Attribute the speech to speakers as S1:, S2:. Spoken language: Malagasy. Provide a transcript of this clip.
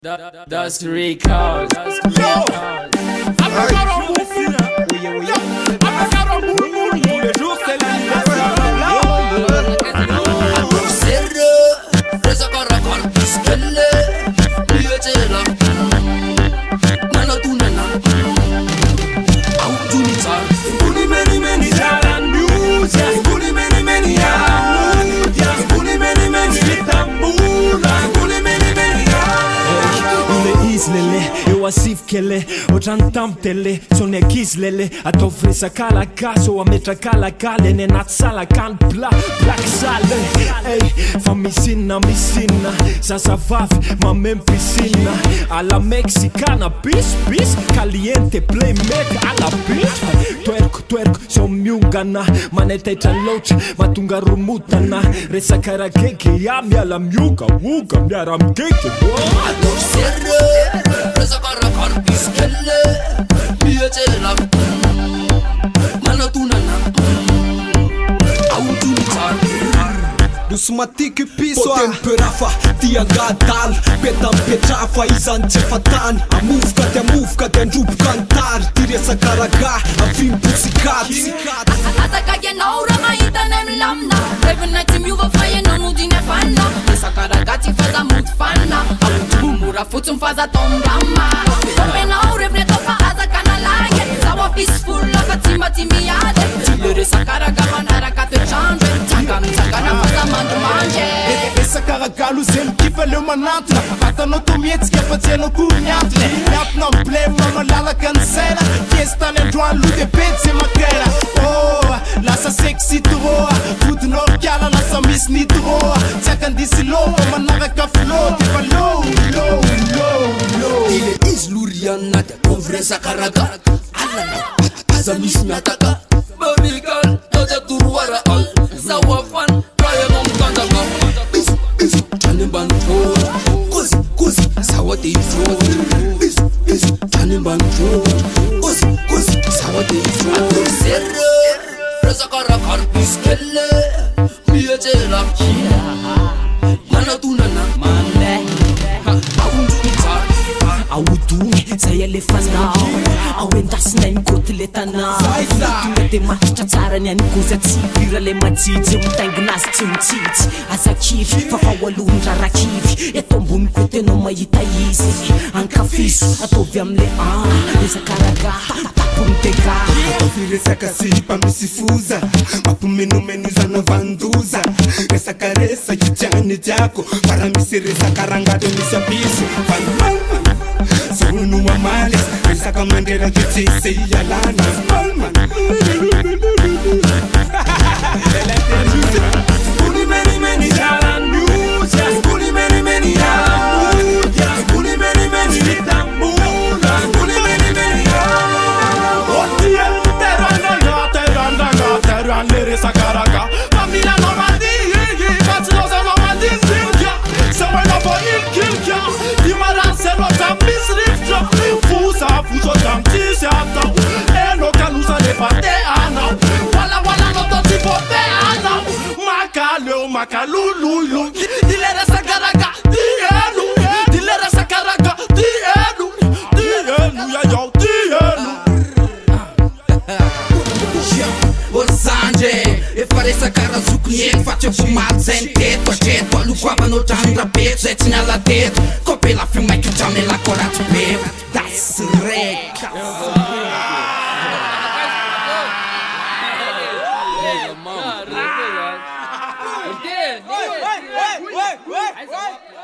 S1: That's Rico.
S2: Eu asif kele otrantam tele son ekiz lele atao fresakala kaso ametrakala kale eny anaty salakany black sale ey fa misinna sasavavy mamemy piscina ala mexicana bis caliente playmate ala bitch twerko so miongana manetaitra loatra mahatonga romotana resaka rakeke ya miala mioga miara mikeke
S3: Presa carracar piskelle Mietela Mana tunana Autunita
S4: Dusmatiki piswa Temperafa Tiagadal Petam petrafa Izan tsefatany Amufka te androboka antary Tiresa karaga Avim pusikat
S5: Ataka ianao raha mahita ny milamina Rehefa tsy miova fa ianao no diny afanina Resaka raga tsy faza mody fanina Mora fotsiny faza tao mirama Fampianao rehefa ny atao fa azaka nalagy Zaho peaceful fa tsy mba tsy miady Tsy le resaka raga manaraka toetrandro Tsangana faza mandromandry
S6: Resaka raga alo zay mikifa leo manantona Fatanao to mihetsika fa tsy hainao koa miantona Miampina amblema malalaka ny saina Fiestany androany lody be tsy makera Oh, lasa sexy trop Vodinao kiala lasa misy ny trop Tsy akandisy loha manaraka flow Defa low
S3: Ile izy loriana de pauvre resaka raga Alana aza misy miataka Mamigal Taja turuara al Zawafan Kaya mamkandaka Chane banjo Kozi Sawa te ifro Chane banjo Kozi Sawa te ifro Serre Resaka raga piskelle Mietela Mana tunana
S2: Aodony zay alefanao aoendasinainy koteletanao tonga de matitra tsara ny any gozy atsipy raha le majijy mitaingina azy tsy mitsitsy azakivy fa fahoalony rarakivy eto ambony kotenao mahita izy ankafiso ataovy amle resaka raga tapony teka
S4: Ataovy resaka sipa misy foza Mampimenomenoizana vandoza Resaka resa itiany diako Para misy resaka rangato misy abiso Sono mamalis Resaka mandrera kitsise ialana
S6: Spuni many jalan news Spuni many Spuni many vitambula Spuni many Otia Terran le resaka raga Familja Normandie Patslosa Normandie Zilja Sawela for ilkilja Dimaran serota misrifja Fusa tamtisi atau Eno kalusa lepate anau Wala no tonsi pote anau Makalulu Dile resaka raga Dienu Dile resaka raga Dienu Ya yo dienu
S3: Osanje Efa resaka razuku nieny fa tsy fomady zay ny teto Atreto alukoavanao trano rabeto Zay tsy niala teto Kopela fio maiky trano elako ratsy be Das reka
S1: Wait.